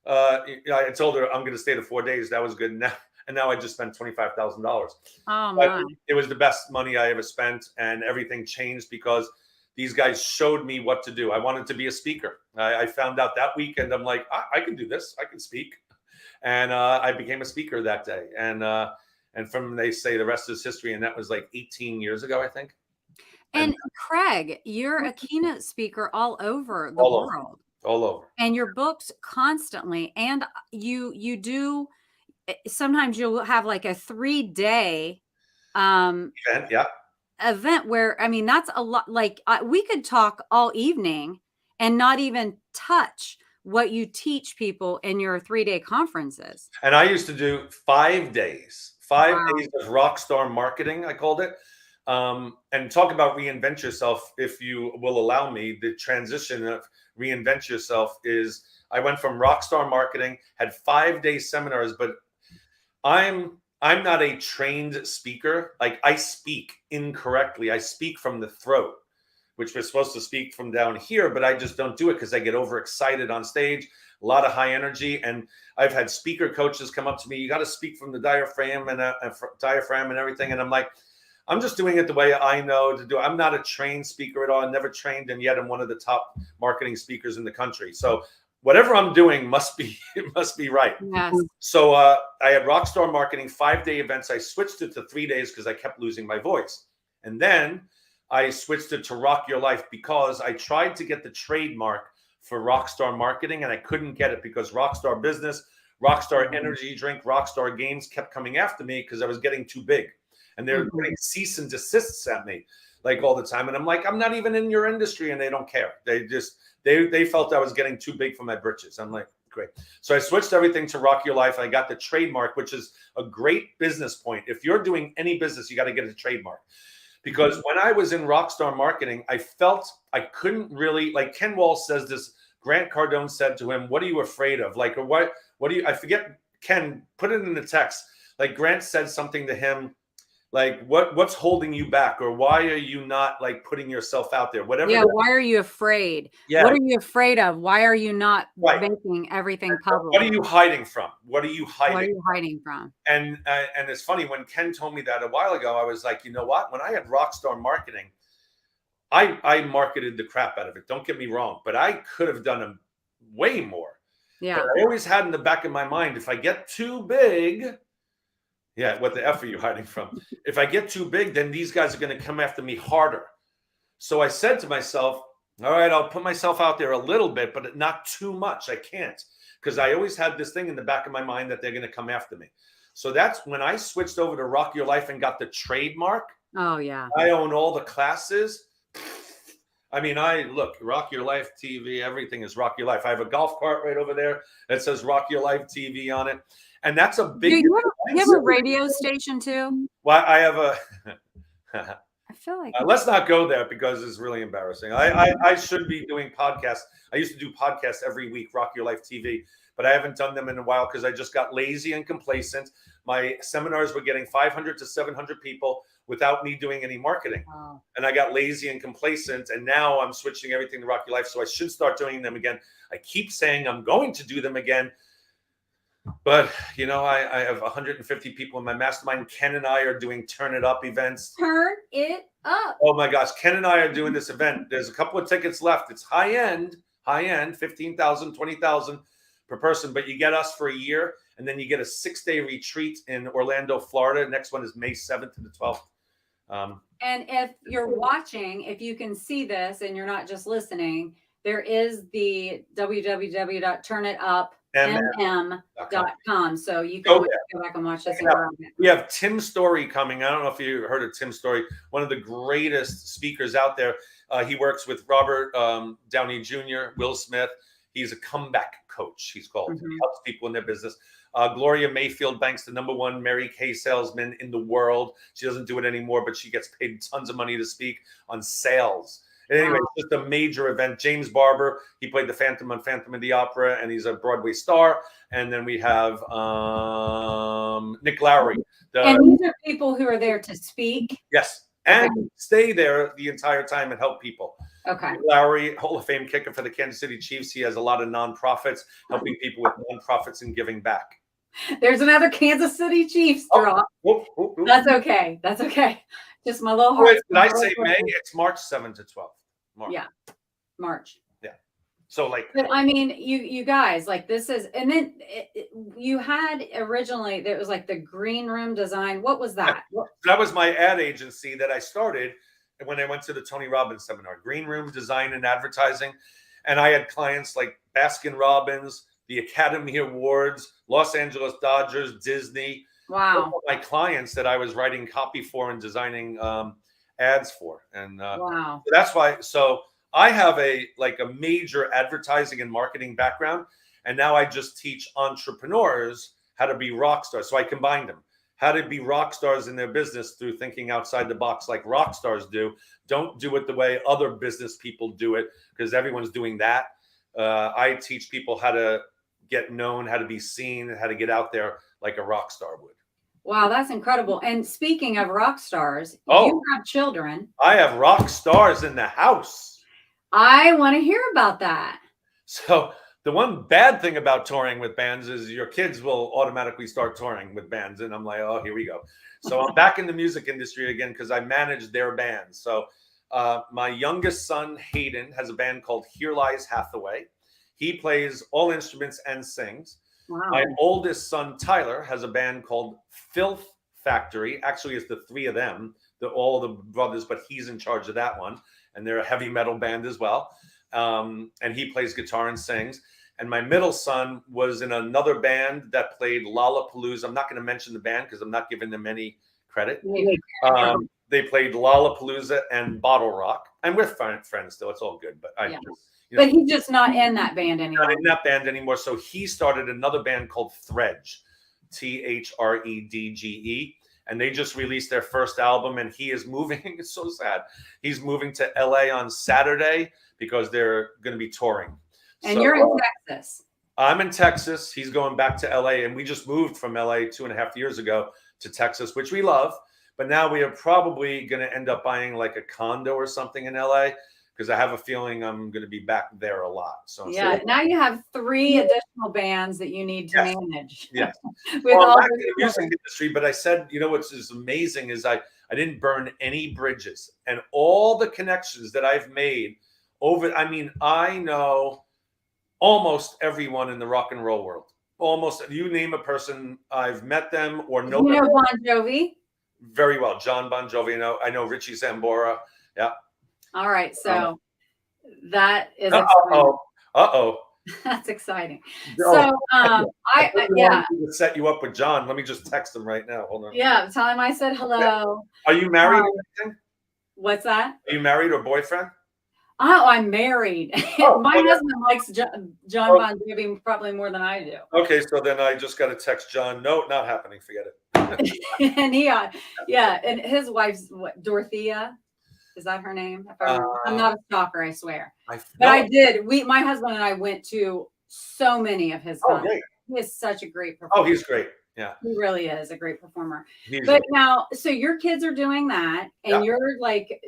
I told her I'm going to stay to 4 days. That was good. And now I just spent $25,000. Oh, my. It was the best money I ever spent, and everything changed because these guys showed me what to do. I wanted to be a speaker. I found out that weekend, I'm like, I can do this. I can speak. And I became a speaker that day. And from, they say the rest is history. And that was like 18 years ago, I think. And Craig, you're a keynote speaker all over the world. All over. And your books constantly. And you do, sometimes you'll have like a 3-day event. Yeah. Event where, I mean, that's a lot. Like we could talk all evening and not even touch what you teach people in your 3-day conferences. And I used to do 5 days, 5 days of RockStar marketing, I called it. And talk about reinvent yourself, if you will allow me. The transition of reinvent yourself is I went from RockStar marketing, had 5-day seminars, but I'm not a trained speaker. Like, I speak incorrectly. I speak from the throat, which we're supposed to speak from down here, but I just don't do it because I get overexcited on stage, a lot of high energy. And I've had speaker coaches come up to me, you got to speak from the diaphragm and everything. And I'm like, I'm just doing it the way I know to do it. I'm not a trained speaker at all. I never trained, and yet I'm one of the top marketing speakers in the country. So whatever I'm doing must be right. Yes. So I had RockStar marketing 5-day events. I switched it to 3 days because I kept losing my voice. And then I switched it to Rock Your Life because I tried to get the trademark for RockStar marketing, and I couldn't get it because RockStar Business, RockStar Energy Drink, RockStar Games kept coming after me because I was getting too big. And they were putting cease and desists at me. like all the time. And I'm like, I'm not even in your industry, and they don't care. They felt I was getting too big for my britches. I'm like, great. So I switched everything to Rock Your Life. I got the trademark, which is a great business point. If you're doing any business, you got to get a trademark. Because when I was in RockStar marketing, I felt I couldn't really, like Ken Walsh says this, Grant Cardone said to him, what are you afraid of? Like, or what do you, I forget, Ken, put it in the text. Like Grant said something to him, like, what's holding you back? Or why are you not like putting yourself out there? Whatever. Yeah. Why are you afraid? Yeah. What are you afraid of? Why are you not making everything public? What are you hiding from? What are you hiding? What are you hiding from? And it's funny, when Ken told me that a while ago, I was like, you know what? When I had RockStar marketing, I marketed the crap out of it. Don't get me wrong, but I could have done way more. Yeah. But I always had in the back of my mind, if I get too big, yeah, what the F are you hiding from? If I get too big, then these guys are going to come after me harder. So I said to myself, all right, I'll put myself out there a little bit, but not too much. I can't, because I always had this thing in the back of my mind that they're going to come after me. So that's when I switched over to Rock Your Life and got the trademark. Oh, yeah. I own all the classes. I mean, look, Rock Your Life TV, everything is Rock Your Life. I have a golf cart right over there that says Rock Your Life TV on it. And that's a big... You have a radio station too? Well, I have a... I feel like... let's not go there because it's really embarrassing. I should be doing podcasts. I used to do podcasts every week, Rock Your Life TV, but I haven't done them in a while because I just got lazy and complacent. My seminars were getting 500 to 700 people without me doing any marketing. Wow. And I got lazy and complacent, and now I'm switching everything to Rock Your Life, so I should start doing them again. I keep saying I'm going to do them again, but you know, I have 150 people in my mastermind. Ken and I are doing Turn It Up events. Turn it up. Oh my gosh, Ken and I are doing this event. There's a couple of tickets left. It's high end, 15,000, 20,000 per person, but you get us for a year, and then you get a 6-day retreat in Orlando, Florida. Next one is May 7th to the 12th. And if you're watching, if you can see this and you're not just listening, there is the www.turnitup.mm.com. So you can go back and watch this. We have Tim Story coming. I don't know if you heard of Tim Story, one of the greatest speakers out there. He works with Robert Downey Jr., Will Smith. He's a comeback coach, he's called. He helps people in their business. Gloria Mayfield Banks, the #1 Mary Kay salesman in the world. She doesn't do it anymore, but she gets paid tons of money to speak on sales. Anyway, it's just a major event. James Barber, he played the Phantom on Phantom of the Opera, and he's a Broadway star. And then we have Nick Lowry. And these are people who are there to speak? Yes, and stay there the entire time and help people. Okay. Nick Lowry, Hall of Fame kicker for the Kansas City Chiefs. He has a lot of nonprofits, helping people with nonprofits and giving back. There's another Kansas City Chiefs drop. That's okay. That's okay. Just my little heart. Did I say May? It's March 7th to 12th. March. Yeah, March. Yeah. So like, but I mean, you guys, like, this is, and then you had originally, there was like the green room design. What was that? That was my ad agency that I started when I went to the Tony Robbins seminar, Green Room Design and Advertising. And I had clients like Baskin Robbins, the Academy Awards, Los Angeles Dodgers, Disney. Wow. My clients that I was writing copy for and designing ads for. And wow. So that's why. So I have a major advertising and marketing background. And now I just teach entrepreneurs how to be rock stars. So I combined them. How to be rock stars in their business through thinking outside the box like rock stars do. Don't do it the way other business people do it, because everyone's doing that. I teach people how to get known, how to be seen, how to get out there like a rock star would. Wow, that's incredible. And speaking of rock stars, you have children. I have rock stars in the house. I want to hear about that. So the one bad thing about touring with bands is your kids will automatically start touring with bands. And I'm like, oh, here we go. So I'm back in the music industry again because I manage their bands. So my youngest son, Hayden, has a band called Here Lies Hathaway. He plays all instruments and sings. Wow. My oldest son, Tyler, has a band called Filth Factory. Actually, it's the three of them, all the brothers, but he's in charge of that one. And they're a heavy metal band as well. And he plays guitar and sings. And my middle son was in another band that played Lollapalooza. I'm not going to mention the band because I'm not giving them any credit. they played Lollapalooza and Bottle Rock, and we're friends still. It's all good, but but he's just not in that band anymore. Not in that band anymore. So he started another band called Thredge, Thredge, and they just released their first album. And he is moving. It's so sad. He's moving to LA on Saturday because they're going to be touring. And you're in Texas. I'm in Texas. He's going back to LA, and we just moved from LA 2.5 years ago to Texas, which we love. But now we are probably going to end up buying like a condo or something in LA, because I have a feeling I'm going to be back there a lot. So yeah, now you have 3 additional bands that you need to manage. Yes. With all back in the music industry, but I said, what's is amazing is I didn't burn any bridges, and all the connections that I've made over. I mean, I know almost everyone in the rock and roll world. Almost, you name a person, I've met them or know. You know Bon Jovi? Very well, John Bon Jovi. I know Richie Sambora. Yeah. All right, so that is that's exciting. So I to set you up with John. Let me just text him right now. Hold on. Yeah, tell him I said hello. Are you married or anything? What's that? Are you married or boyfriend? Oh, I'm married. My husband likes John Bon Jovi probably more than I do. Okay, so then I just got to text John. No, not happening. Forget it. And and his wife's Dorothea. Is that her name? I'm not a stalker, I swear. I did. My husband and I went to so many of his concerts. Great. He is such a great performer. Oh, he's great. Yeah. He really is a great performer. But now, so your kids are doing that, and you're like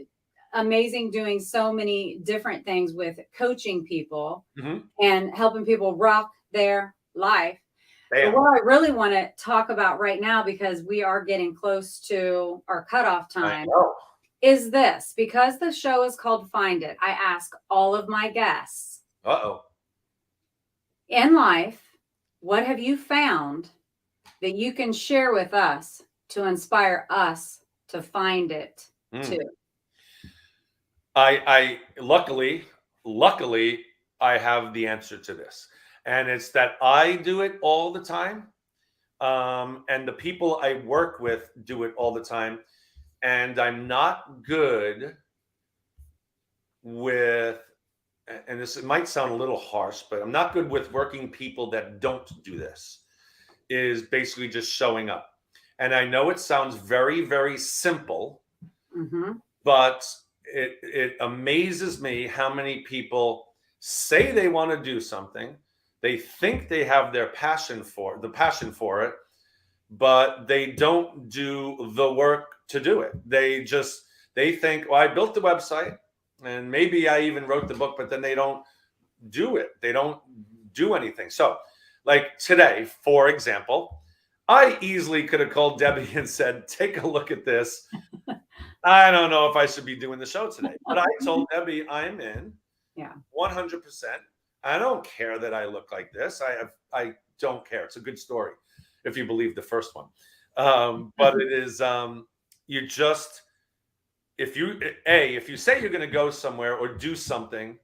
amazing doing so many different things with coaching people and helping people rock their life. But what I really want to talk about right now, because we are getting close to our cutoff time, is this. Because the show is called Find It, I ask all of my guests, in life, what have you found that you can share with us to inspire us to find it too? I luckily I have the answer to this, and it's that I do it all the time, and the people I work with do it all the time, and I'm not good with, and this might sound a little harsh, but I'm not good with working people that don't do this. Is basically just showing up, and I know it sounds very, very simple, but it amazes me how many people say they want to do something. They think they have the passion for it, but they don't do the work to do it. They think, well, I built the website and maybe I even wrote the book, but then they don't do it. They don't do anything. So like today, for example, I easily could have called Debbie and said, take a look at this. I don't know if I should be doing the show today, but I told Debbie I'm in 100%. I don't care that I look like this. I don't care. It's a good story if you believe the first one. But it is, you just, if you say you're going to go somewhere or do something,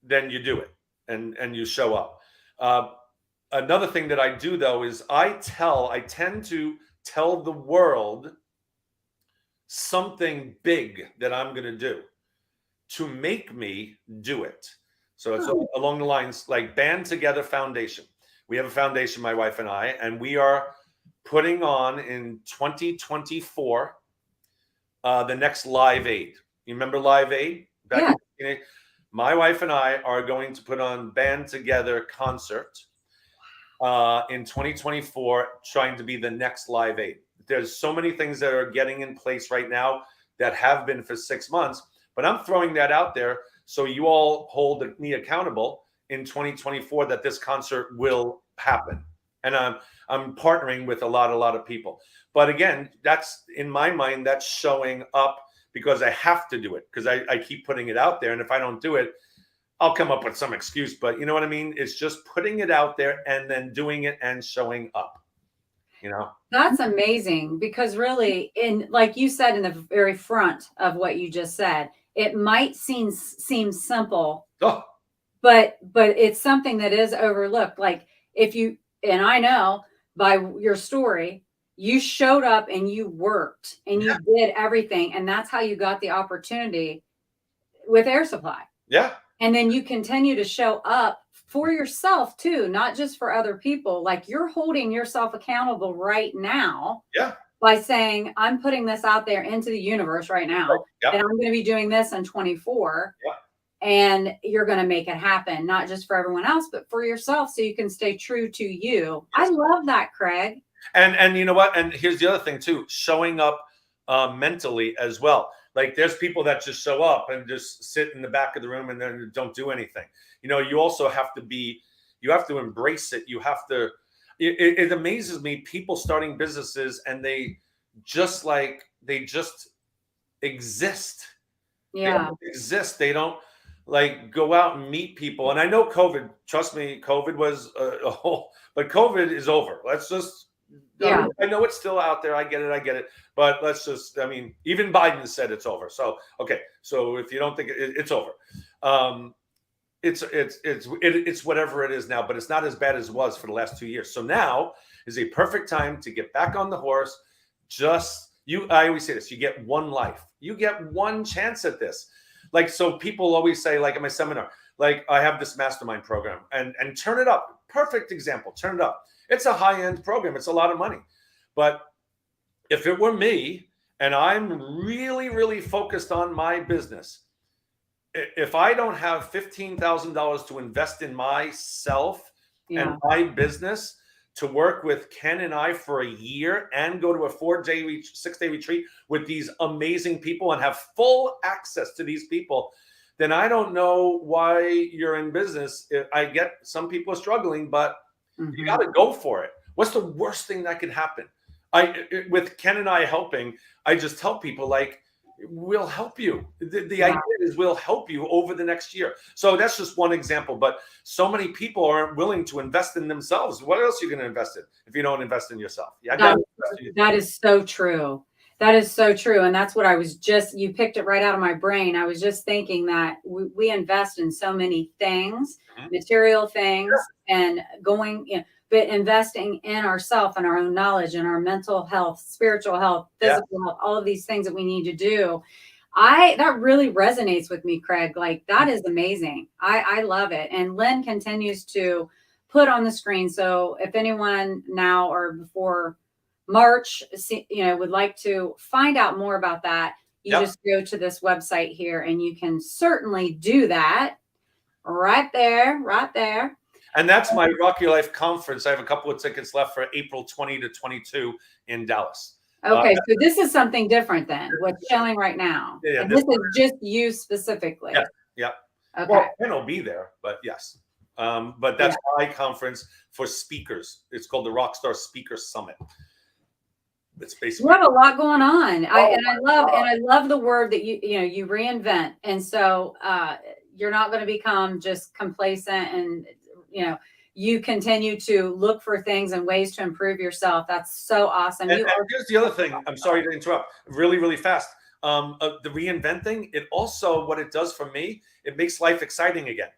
then you do it and you show up. Another thing that I do though is I tend to tell the world something big that I'm going to do to make me do it. So it's along the lines like Band Together Foundation. We have a foundation, my wife and I, and we are putting on in 2024 the next Live Aid. You remember Live Aid? My wife and I are going to put on Band Together concert in 2024, trying to be the next Live Aid. There's so many things that are getting in place right now that have been for 6 months, but I'm throwing that out there so you all hold me accountable in 2024 that this concert will happen. And I'm partnering with a lot of people. But again, that's in my mind, that's showing up because I have to do it because I keep putting it out there. And if I don't do it, I'll come up with some excuse. But you know what I mean? It's just putting it out there and then doing it and showing up. You know, that's amazing because really, like you said in the very front of what you just said, it might seem simple, but it's something that is overlooked. Like if you, and I know by your story, You showed up and you worked and you did everything. And that's how you got the opportunity with Air Supply. Yeah. And then you continue to show up for yourself too, not just for other people. Like you're holding yourself accountable right now. Yeah. By saying, I'm putting this out there into the universe right now. Yep. And I'm going to be doing this in 24. Yep. And you're going to make it happen, not just for everyone else, but for yourself. So you can stay true to you. Yes. I love that, Craig. And you know what? And here's the other thing too, showing up mentally as well. Like there's people that just show up and just sit in the back of the room and then don't do anything. You know, you also have to you have to embrace it. You have to, it amazes me, people starting businesses and they just exist. Yeah. They exist. They don't like go out and meet people. And I know COVID, trust me, COVID was a whole, but COVID is over. Let's just, I know it's still out there. I get it. But let's just, I mean, even Biden said it's over. So, okay. So if you don't think it's over, it's whatever it is now, but it's not as bad as it was for the last 2 years. So now is a perfect time to get back on the horse. I always say this, you get one life, you get one chance at this. Like, so people always say, like at my seminar, like I have this mastermind program and turn it up. Perfect example. Turn it up. It's a high-end program. It's a lot of money. But if it were me and I'm really, really focused on my business, if I don't have $15,000 to invest in myself and my business to work with Ken and I for a year and go to a 6-day retreat with these amazing people and have full access to these people, then I don't know why you're in business. I get some people are struggling, but you got to go for it. What's the worst thing that can happen? With Ken and I helping, I just tell people like, we'll help you. The idea is we'll help you over the next year. So that's just one example, but so many people aren't willing to invest in themselves. What else are you going to invest in if you don't invest in yourself? That is so true. That is so true. And that's what I was you picked it right out of my brain. I was just thinking that we invest in so many things, material things and but investing in ourselves and our own knowledge and our mental health, spiritual health, physical health, all of these things that we need to do. That really resonates with me, Craig. Like that is amazing. I love it. And Lynn continues to put on the screen. So if anyone now or before March, would like to find out more about that, you just go to this website here and you can certainly do that right there. And that's my Rock Your Life conference. I have a couple of tickets left for April 20 to 22 in Dallas. Okay, so this is something different than what's showing right now. Yeah, and this is just you specifically. Yeah. Okay. Well, Ken will be there, but yes. But that's my conference for speakers. It's called the RockStar Speaker Summit. It's basically you have a lot going on. I love the word that you reinvent. And so you're not going to become just complacent and you continue to look for things and ways to improve yourself. That's so awesome. And here's the other thing. I'm sorry to interrupt really, really fast. The reinvent thing, it also, what it does for me, it makes life exciting again.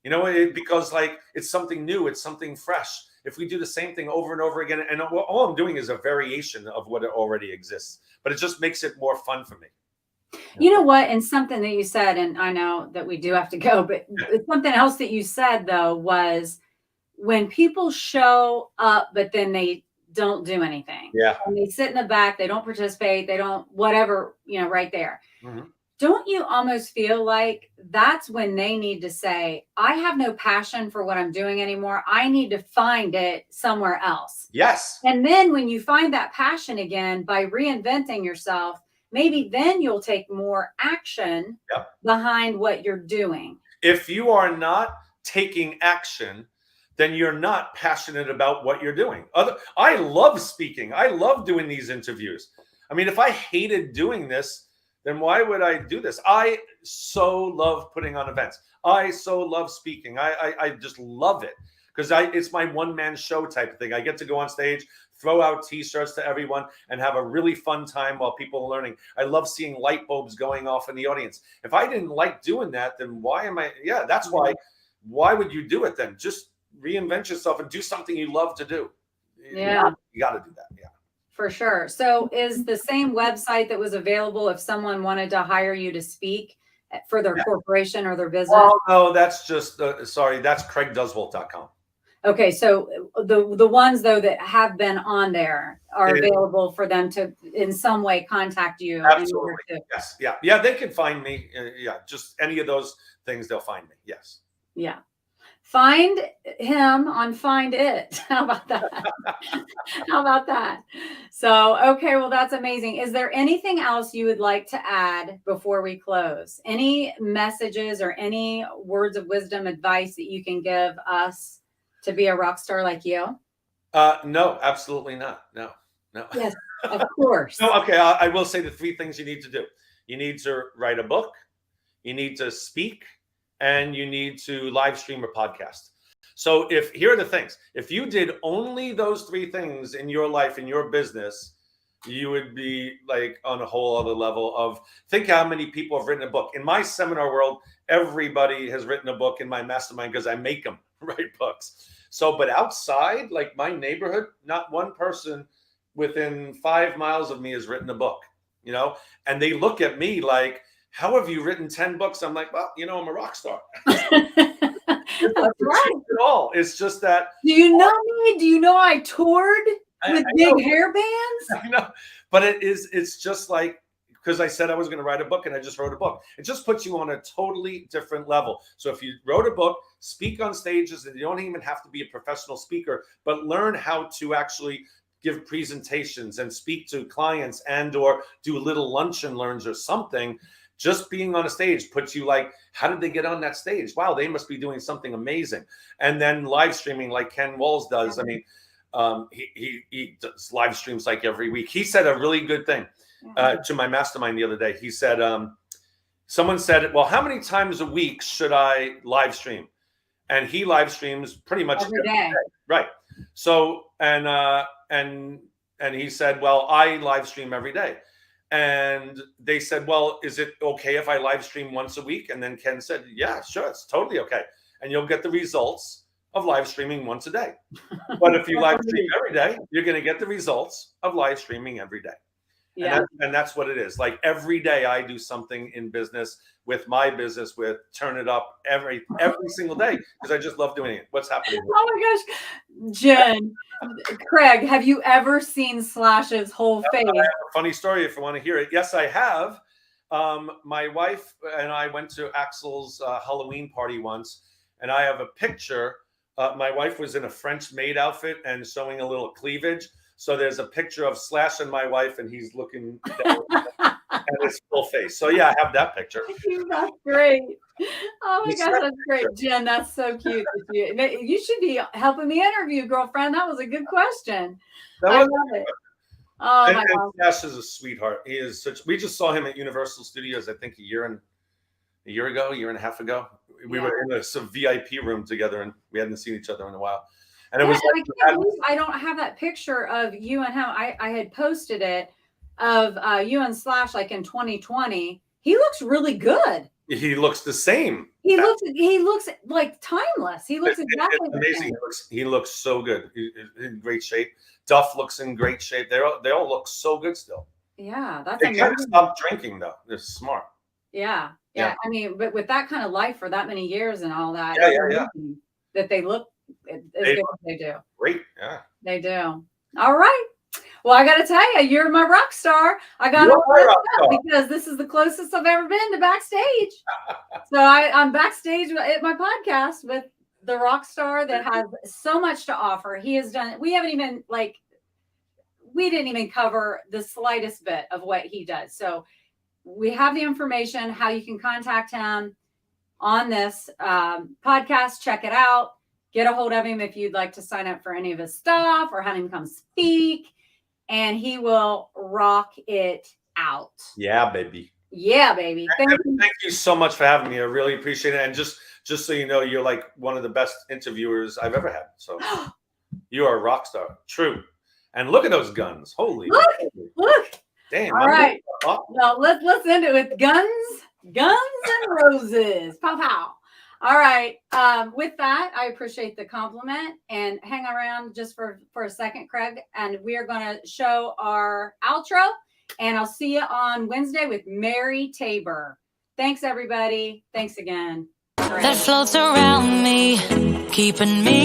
Because like it's something new, it's something fresh. If we do the same thing over and over again, and all I'm doing is a variation of what already exists, but it just makes it more fun for me. You know what? And something that you said, and I know that we do have to go, but something else that you said though was when people show up, but then they don't do anything. Yeah. And they sit in the back, they don't participate, they don't whatever, right there. Don't you almost feel like that's when they need to say, I have no passion for what I'm doing anymore. I need to find it somewhere else. Yes. And then when you find that passion again by reinventing yourself, maybe then you'll take more action behind what you're doing. If you are not taking action, then you're not passionate about what you're doing. I love speaking. I love doing these interviews. I mean, if I hated doing this, then why would I do this? I so love putting on events. I so love speaking. I just love it because it's my one-man show type of thing. I get to go on stage, throw out T-shirts to everyone, and have a really fun time while people are learning. I love seeing light bulbs going off in the audience. If I didn't like doing that, then why am I? Yeah, that's why. Why would you do it then? Just reinvent yourself and do something you love to do. Yeah. You got to do that. Yeah. For sure. So is the same website that was available if someone wanted to hire you to speak for their corporation or their business? Oh, no, that's just, sorry, that's CraigDuswalt.com. Okay, so the ones though that have been on there are available for them to in some way contact you. Absolutely. Yes. Yeah. Yeah. They can find me. Yeah. Just any of those things, they'll find me. Yes. Yeah. Find him on Find It. How about that? How about that? So, okay, well, that's amazing. Is there anything else you would like to add before we close? Any messages or any words of wisdom, advice that you can give us to be a rock star like you? No, absolutely not. No. Yes, of course. No, okay. I will say the 3 things you need to do. You need to write a book, you need to speak, and you need to live stream or podcast. So here are the things. If you did only those 3 things in your life, in your business, you would be like on a whole other level of, think how many people have written a book. In my seminar world, everybody has written a book in my mastermind because I make them write books. So, but outside, like my neighborhood, not one person within 5 miles of me has written a book, and they look at me like, how have you written 10 books? I'm like, well, I'm a rock star. That's right. At all. It's just that. Do you know me? Do you know I toured with big hair bands? I know, but it's just like, because I said I was going to write a book and I just wrote a book. It just puts you on a totally different level. So if you wrote a book, speak on stages, and you don't even have to be a professional speaker, but learn how to actually give presentations and speak to clients or do little lunch and learns or something. Just being on a stage puts you like, how did they get on that stage? Wow, they must be doing something amazing. And then live streaming like Ken Walls does. I mean, he does live streams like every week. He said a really good thing to my mastermind the other day. He said, someone said, well, how many times a week should I live stream? And he live streams pretty much every day. Right. So, and he said, well, I live stream every day. And they said, well, is it okay if I live stream once a week? And then Ken said, yeah, sure. It's totally okay. And you'll get the results of live streaming once a day. But if you live stream every day, you're going to get the results of live streaming every day. Yeah. And that's what it is. Like every day I do something in business with my business with Turn It Up every single day because I just love doing it. What's happening? Oh my gosh. Jen, Craig, have you ever seen Slash's whole face? I have a funny story if you want to hear it. Yes, I have. My wife and I went to Axel's Halloween party once, and I have a picture. My wife was in a French maid outfit and showing a little cleavage. So there's a picture of Slash and my wife, and he's looking down at his full face. So yeah, I have that picture. That's great. Oh my gosh, that's great, Jen. That's so cute. You should be helping me interview, girlfriend. That was a good question. I love it. Oh my God. Slash is a sweetheart. He is such. We just saw him at Universal Studios, I think a year and a half ago. We were in some VIP room together, and we hadn't seen each other in a while. And it was I don't have that picture of you and him. I had posted it of you and Slash like in 2020. He looks really good. He looks the same. He looks like timeless. He looks exactly amazing. He looks so good. He's in great shape. Duff looks in great shape. They all look so good still. Yeah, that's amazing. They can't stop drinking though. They're smart. Yeah. I mean, but with that kind of life for that many years and all that, that they look as good as they do. Great, yeah. They do. All right. Well, I got to tell you, you're my rock star. I got to because this is the closest I've ever been to backstage. So I'm backstage at my podcast with the rock star that has so much to offer. He has done. We didn't even cover the slightest bit of what he does. So we have the information how you can contact him on this podcast. Check it out. Get a hold of him if you'd like to sign up for any of his stuff or have him come speak, and he will rock it out. Yeah, baby. Yeah, baby. Thank you so much for having me. I really appreciate it. And just so you know, you're like one of the best interviewers I've ever had. So you are a rock star. True. And look at those guns. Holy. Look. Damn. All right. Now let's end it with guns and roses. Pow pow. All right. With that, I appreciate the compliment and hang around just for a second, Craig. And we are going to show our outro. And I'll see you on Wednesday with Mary Tabor. Thanks, everybody. Thanks again. That floats around me, keeping me